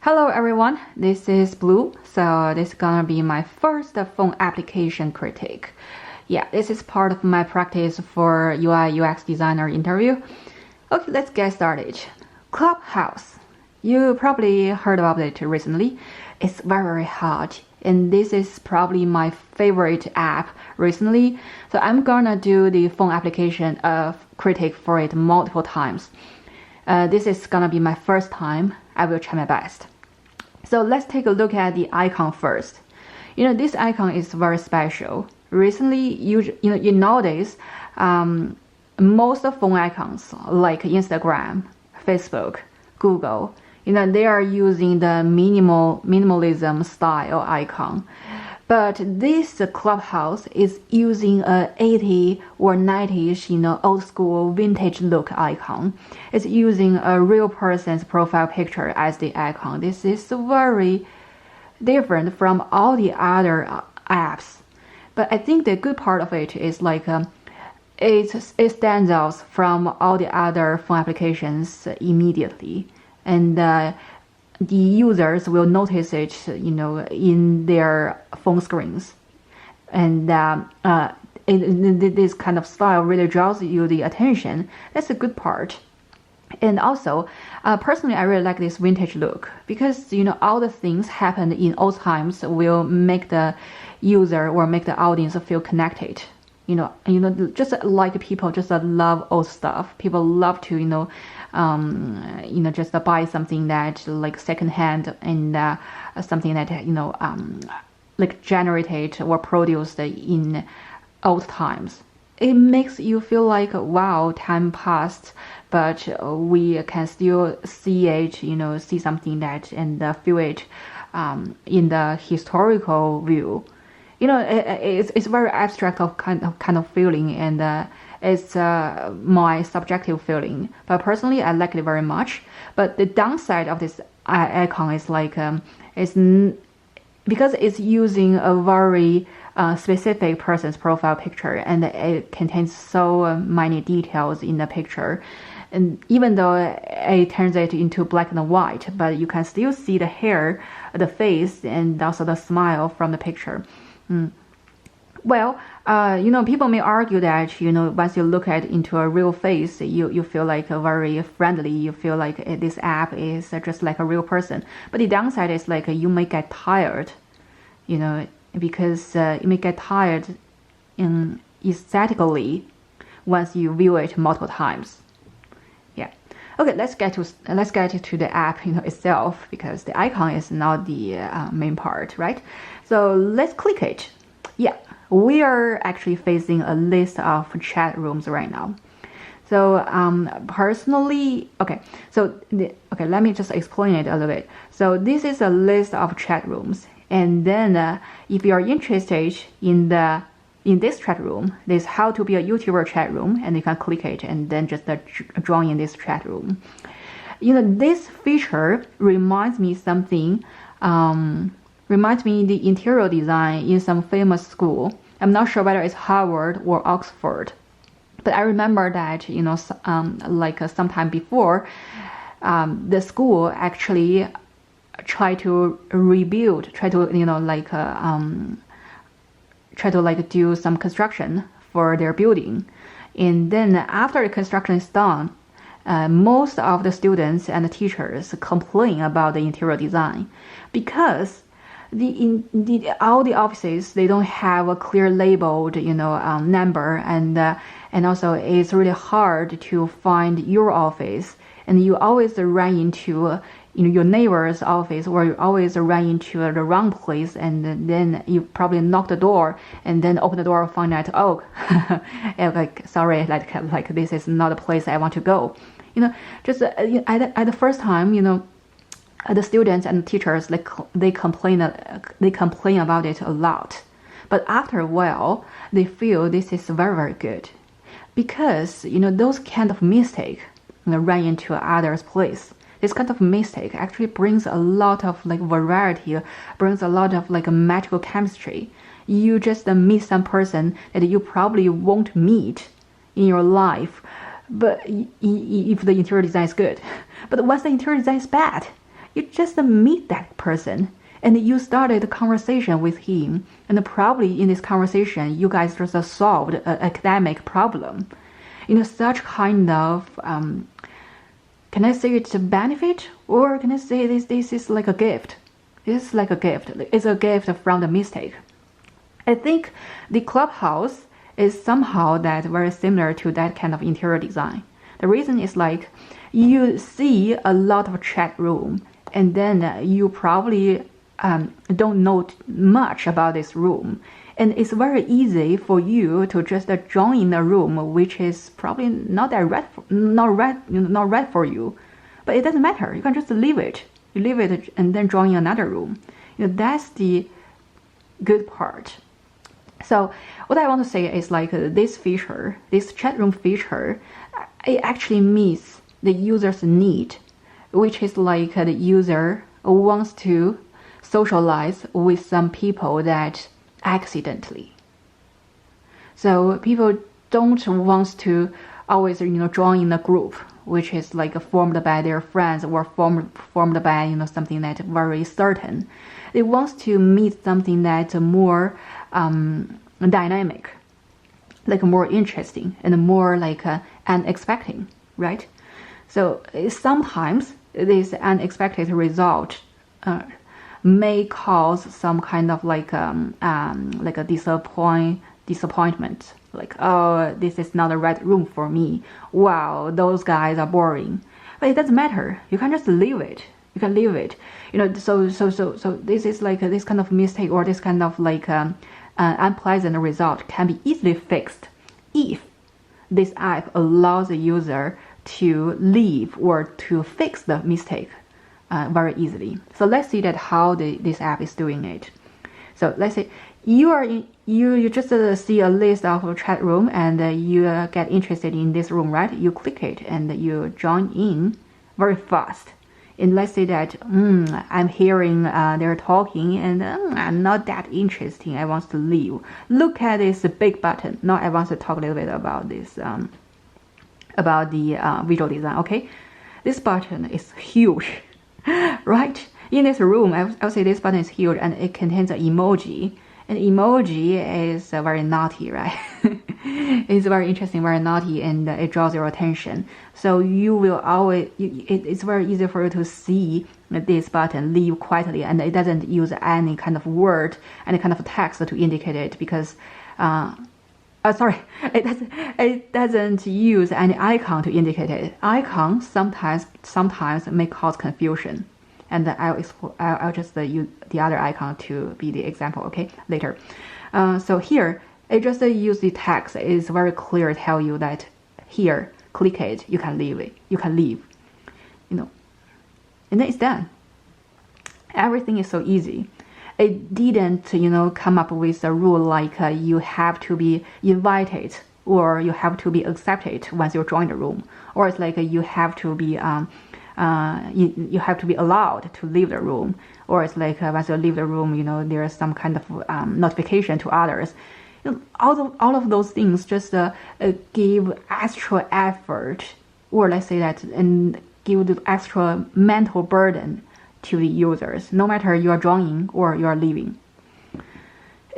Hello everyone, this is Blue. So this is gonna be my first phone application critique. Yeah, this is part of my practice for UI UX designer interview. Okay, let's get started. Clubhouse. You probably heard about it recently. It's very hot, and this is probably my favorite app recently. So I'm gonna do the phone application critique for it multiple times. This is gonna be my first time. I will try my best. So let's take a look at the icon first. This icon is very special. Recently, nowadays, most phone icons like Instagram, Facebook, Google, they are using the minimalism style icon. But this Clubhouse is using a 80 or 90s, old school vintage look icon. It's using a real person's profile picture as the icon. This is very different from all the other apps. But I think the good part of it is it stands out from all the other phone applications immediately. And the users will notice it, in their phone screens. And this kind of style really draws you the attention. That's a good part. And also, personally, I really like this vintage look because, all the things happened in old times will make the user or make the audience feel connected. Just like people just love old stuff. People love to, just buy something that like secondhand and something that generated or produced in old times. It makes you feel like, wow, time passed, but we can still see it, see something that and feel it in the historical view. It's very abstract of kind of feeling, and it's my subjective feeling. But personally, I like it very much. But the downside of this icon is because it's using a very specific person's profile picture, and it contains so many details in the picture. And even though it turns it into black and white, but you can still see the hair, the face, and also the smile from the picture. Well, people may argue that, once you look into a real face, you feel like very friendly. You feel like this app is just like a real person. But the downside is you may get tired, because you may get tired aesthetically once you view it multiple times. Yeah. Okay, let's get to the app itself, because the icon is not the main part, right? So let's click it. Yeah, we are actually facing a list of chat rooms right now. So personally, let me just explain it a little bit. So this is a list of chat rooms, and then if you are interested in this chat room, this how to be a YouTuber chat room, and you can click it and then just join in this chat room. This feature reminds me something. Reminds me the interior design in some famous school. I'm not sure whether it's Harvard or Oxford, but I remember that sometime before, the school actually tried to rebuild, do some construction for their building, and then after the construction is done, most of the students and the teachers complain about the interior design because all the offices, they don't have a clear labeled number, and also it's really hard to find your office, and you always run into your neighbor's office, or you always run into the wrong place, and then you probably knock the door and then open the door and find out, sorry, this is not a place I want to go. Just at the first time, the students and teachers, they complain about it a lot, but after a while they feel this is very, very good, because those kind of mistake run into others' place. This kind of mistake actually brings a lot of variety, brings a lot of magical chemistry. You just meet some person that you probably won't meet in your life, but if the interior design is good. But once the interior design is bad, You just meet that person and you started a conversation with him, and probably in this conversation you guys just solved an academic problem. Such kind of can I say it's a benefit, or can I say this is like a gift? This is like a gift. It's a gift from the mistake. I think the Clubhouse is somehow that very similar to that kind of interior design. The reason is like you see a lot of chat room, and then you probably don't know much about this room, and it's very easy for you to just join a room which is probably not right for you, but it doesn't matter. You can just leave it. You leave it and then join another room. That's the good part. So what I want to say is like this feature, this chat room feature, it actually meets the user's need, which is like the user wants to socialize with some people that accidentally. So people don't want to always join a group which is like formed by their friends or formed by something that very certain. They want to meet something that's more dynamic, like more interesting and more like unexpected, right? So sometimes this unexpected result may cause some kind of like a disappointment, like, oh, this is not the right room for me. Wow, those guys are boring. But it doesn't matter. You can just leave it. You can leave it. So this is like this kind of mistake or this kind of like unpleasant result can be easily fixed if this app allows the user to leave or to fix the mistake very easily. So let's see that how this app is doing it. So let's say you just see a list of a chat room and you get interested in this room, right? You click it and you join in very fast. And let's say that I'm hearing they're talking and I'm not that interesting. I want to leave. Look at this big button. Now I want to talk a little bit about this, about the visual design. Okay, this button is huge, right? In this room, I would say this button is huge and it contains an emoji. And emoji is very naughty, right? It's very interesting, very naughty, and it draws your attention. So you will always, it's very easy for you to see this button leave quietly, and it doesn't use any kind of word, any kind of text to indicate it, because, it doesn't use any icon to indicate it. Icons sometimes may cause confusion. And I'll just use the other icon to be the example, okay, later. So here, it just use the text. It is very clear, tell you that here, click it, you can leave it, you can leave, and then it's done. Everything is so easy. It didn't, come up with a rule like you have to be invited or you have to be accepted once you join the room, or it's like you have to be you have to be allowed to leave the room, or it's like once you leave the room, there is some kind of notification to others. All of those things just give extra effort, or let's say that, and give the extra mental burden to the users, no matter you are joining or you are leaving.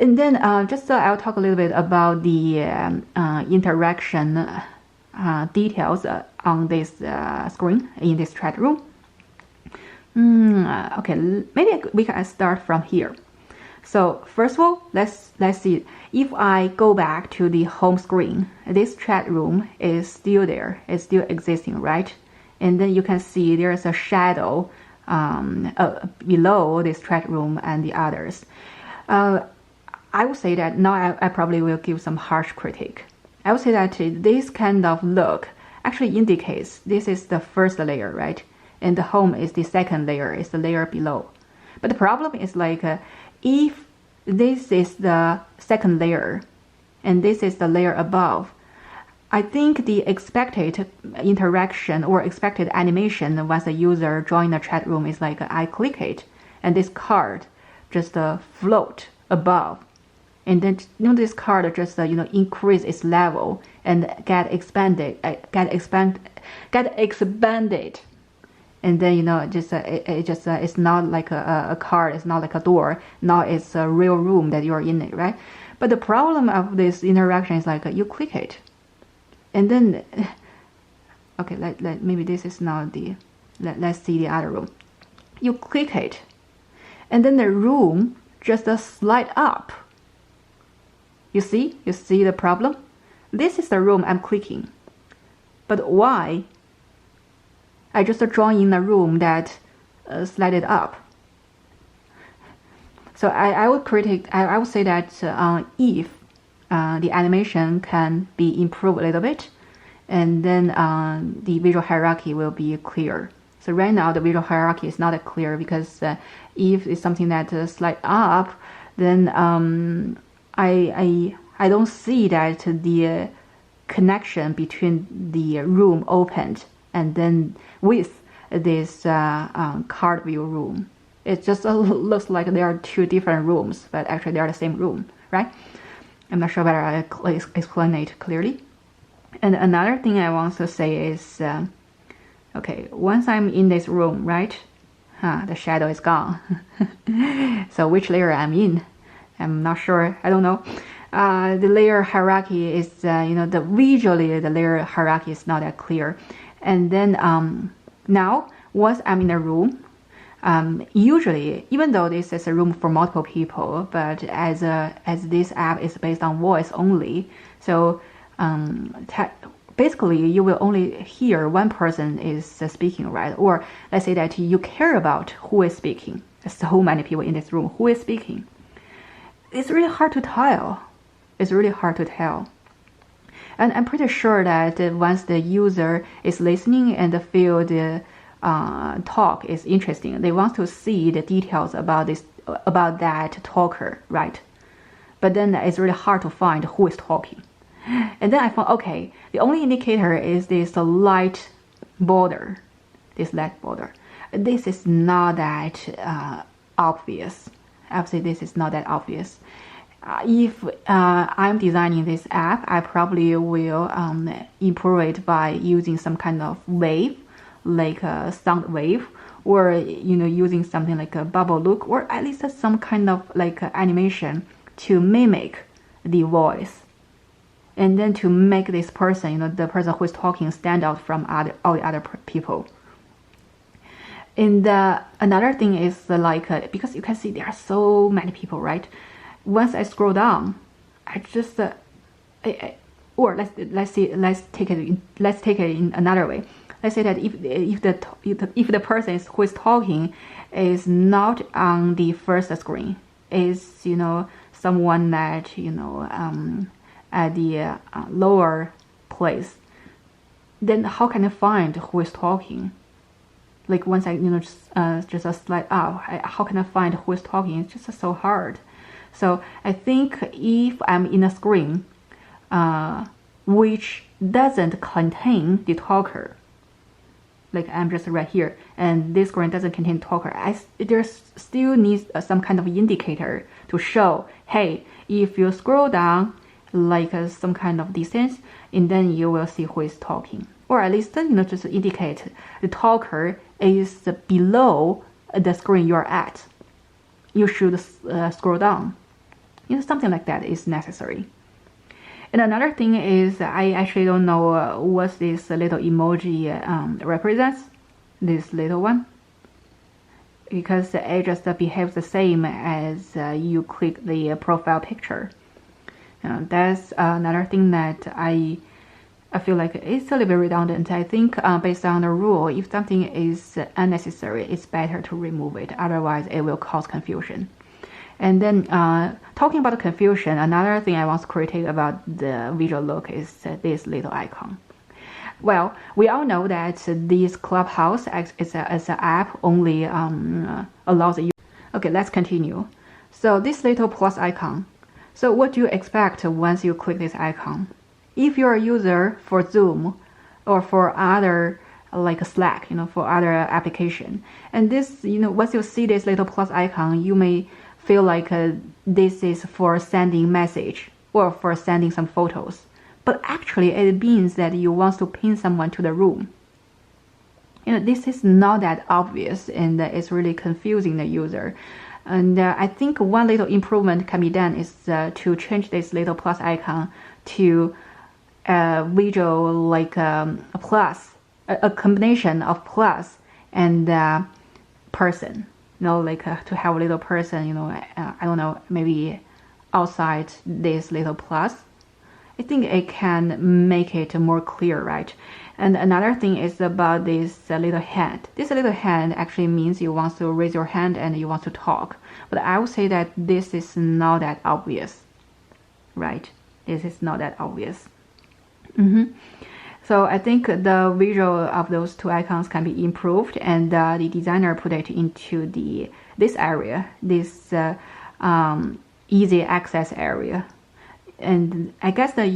And then I'll talk a little bit about the interaction details on this screen in this chat room. Okay, maybe we can start from here. So first of all, let's see. If I go back to the home screen, this chat room is still there. It's still existing, right? And then you can see there's a shadow below this chat room and the others. I would say that now I probably will give some harsh critique. I would say that this kind of look actually indicates this is the first layer, right? And the home is the second layer, is the layer below. But the problem is like, if this is the second layer and this is the layer above, I think the expected interaction or expected animation once a user joins the chat room is like, I click it and this card just float above. And then this card just increase its level and get expanded And then, it's not like a card, it's not like a door. Now it's a real room that you're in it, right? But the problem of this interaction is like you click it. And then, okay, maybe this is not the, let's see the other room. You click it. And then the room just slide up. You see the problem? This is the room I'm clicking. But why? I just drawn in a room that slided up. So I would say that if the animation can be improved a little bit, and then the visual hierarchy will be clear. So right now the visual hierarchy is not that clear because if it's something that slide up, then I don't see that the connection between the room opened and then with this card view room. It just looks like there are two different rooms, but actually they are the same room, right? I'm not sure whether I explain it clearly. And another thing I want to say is, okay, once I'm in this room, right? The shadow is gone. So which layer I'm in? I'm not sure. I don't know. The layer hierarchy is, visually the layer hierarchy is not that clear. And then now, once I'm in a room, usually, even though this is a room for multiple people, but as this app is based on voice only, so basically you will only hear one person is speaking, right? Or let's say that you care about who is speaking. There's so many people in this room. Who is speaking? It's really hard to tell. It's really hard to tell. And I'm pretty sure that once the user is listening and feel the talk is interesting, they want to see the details about that talker, right? But then it's really hard to find who is talking. And then I found, okay, the only indicator is this light border. This light border. This is not that obvious. I would say this is not that obvious. If I'm designing this app, I probably will improve it by using some kind of wave, like a sound wave, or using something like a bubble look, or at least some kind of like animation to mimic the voice, and then to make this person, the person who is talking, stand out from all the other people. And another thing is because you can see there are so many people, right? Once I scroll down, I just or let's take it in another way. Let's say that if the person who is talking is not on the first screen, is someone that at the lower place, then how can I find who is talking? Like once I just a slide up, how can I find who is talking? It's just so hard. So I think if I'm in a screen which doesn't contain the talker, like I'm just right here, and this screen doesn't contain talker, there still needs some kind of indicator to show, hey, if you scroll down like some kind of distance, and then you will see who is talking. Or at least just indicate the talker is below the screen you're at. You should scroll down. Something like that is necessary. And another thing is, I actually don't know what this little emoji represents, this little one, because it just behaves the same as you click the profile picture. That's another thing that I feel like it's a little bit redundant. I think based on the rule, if something is unnecessary, it's better to remove it. Otherwise, it will cause confusion. And then talking about confusion, another thing I want to critique about the visual look is this little icon. Well, we all know that this Clubhouse as an app only allows you. Okay, let's continue. So this little plus icon. So what do you expect once you click this icon? If you're a user for Zoom or for other like Slack, for other application, and this, once you see this little plus icon, you may feel like this is for sending message or for sending some photos, but actually it means that you want to pin someone to the room. this is not that obvious, and it's really confusing the user. And I think one little improvement can be done is to change this little plus icon to visual like a plus, a combination of plus and person. Like to have a little person, I don't know, maybe outside this little plus. I think it can make it more clear, right? And another thing is about this little hand. This little hand actually means you want to raise your hand and you want to talk. But I would say that this is not that obvious, right? This is not that obvious. So I think the visual of those two icons can be improved, and the designer put it into this area, this easy access area. And I guess the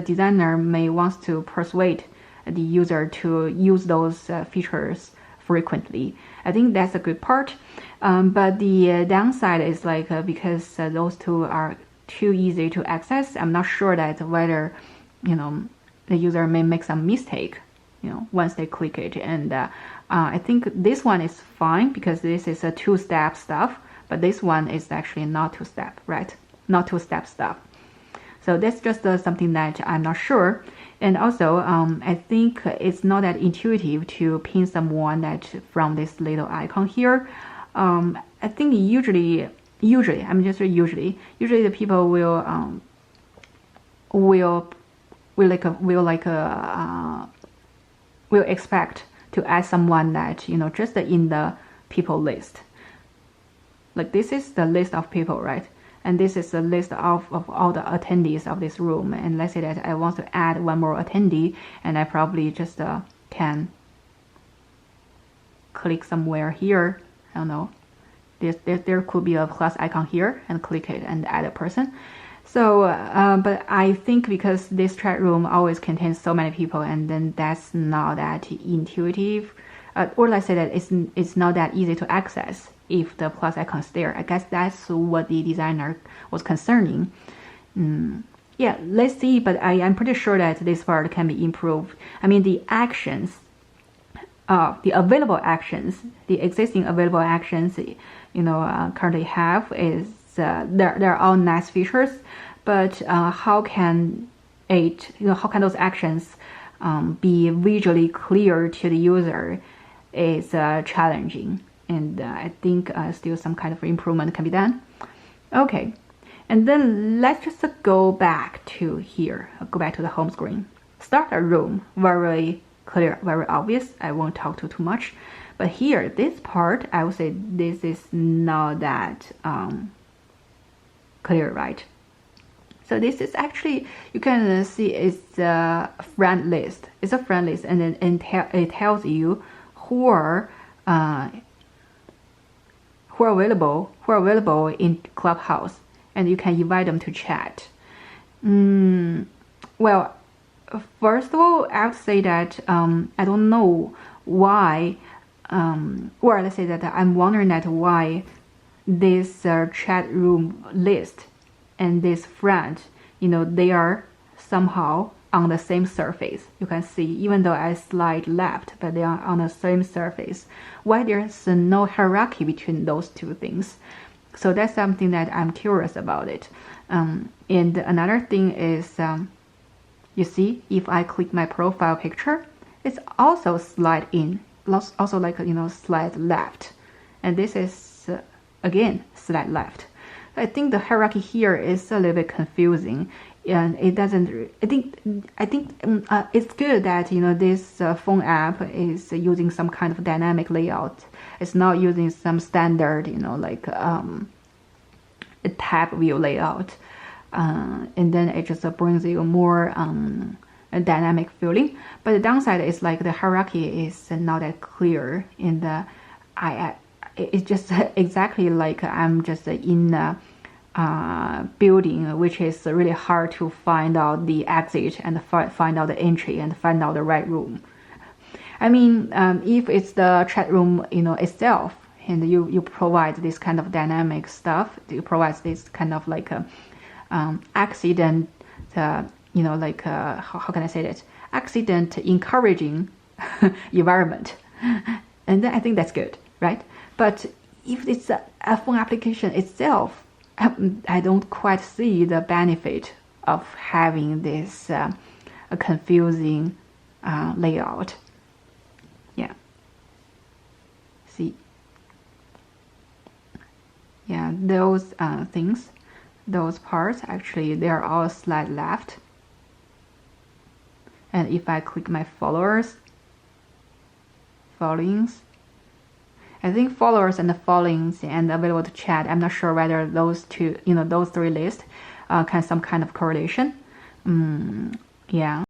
designer may want to persuade the user to use those features frequently. I think that's a good part. But the downside is like because those two are too easy to access, I'm not sure that whether the user may make some mistake once they click it. And I think this one is fine because this is a two-step stuff, but this one is actually not two-step, right? Not two-step stuff. So that's just something that I'm not sure. And also, I think it's not that intuitive to pin someone that from this little icon here. I think usually the people will expect to add someone that just in the people list. Like this is the list of people, right? And this is the list of all the attendees of this room. And let's say that I want to add one more attendee, and I probably just can click somewhere here. I don't know. There could be a plus icon here, and click it and add a person. So, but I think because this chat room always contains so many people, and then that's not that intuitive, or let's say that it's not that easy to access if the plus icon is there. I guess that's what the designer was concerning. Yeah, let's see, but I'm pretty sure that this part can be improved. I mean, the actions, the available actions, the existing available actions, currently have is they're all nice features, but how can those actions be visually clear to the user is challenging. And I think still some kind of improvement can be done. Okay, and then let's just go back to here. Go back to the home screen. Start a room. Very clear, very obvious. I won't talk too much. But here, this part, I would say this is not that clear, right? So this is actually, you can see it's a friend list. It's a friend list, and then it tells you who are available in Clubhouse, and you can invite them to chat. Well, first of all, I would say that I don't know why, or let's say that I'm wondering that why this chat room list and this friend, they are somehow on the same surface. You can see, even though I slide left, but they are on the same surface. Why there's no hierarchy between those two things? So that's something that I'm curious about it. And another thing is, you see, if I click my profile picture, it's also slide in, also like slide left, and this is again slide left. I think the hierarchy here is a little bit confusing, and it doesn't. I think it's good that this phone app is using some kind of dynamic layout. It's not using some standard like a tab view layout, and then it just brings you more a dynamic feeling. But the downside is like the hierarchy is not that clear in the it's just exactly like I'm just in a building, which is really hard to find out the exit and find out the entry and find out the right room. I mean, if it's the chat room itself, and you provide this kind of dynamic stuff, you provide this kind of like accident, how can I say that? accident encouraging environment. And I think that's good, right? But if it's a phone application itself, I don't quite see the benefit of having this a confusing layout. Yeah. See. Yeah, those things, those parts, actually, they're all slide left. And if I click my followings, I think followers and the followings and available to chat, I'm not sure whether those two, those three lists can some kind of correlation. Yeah.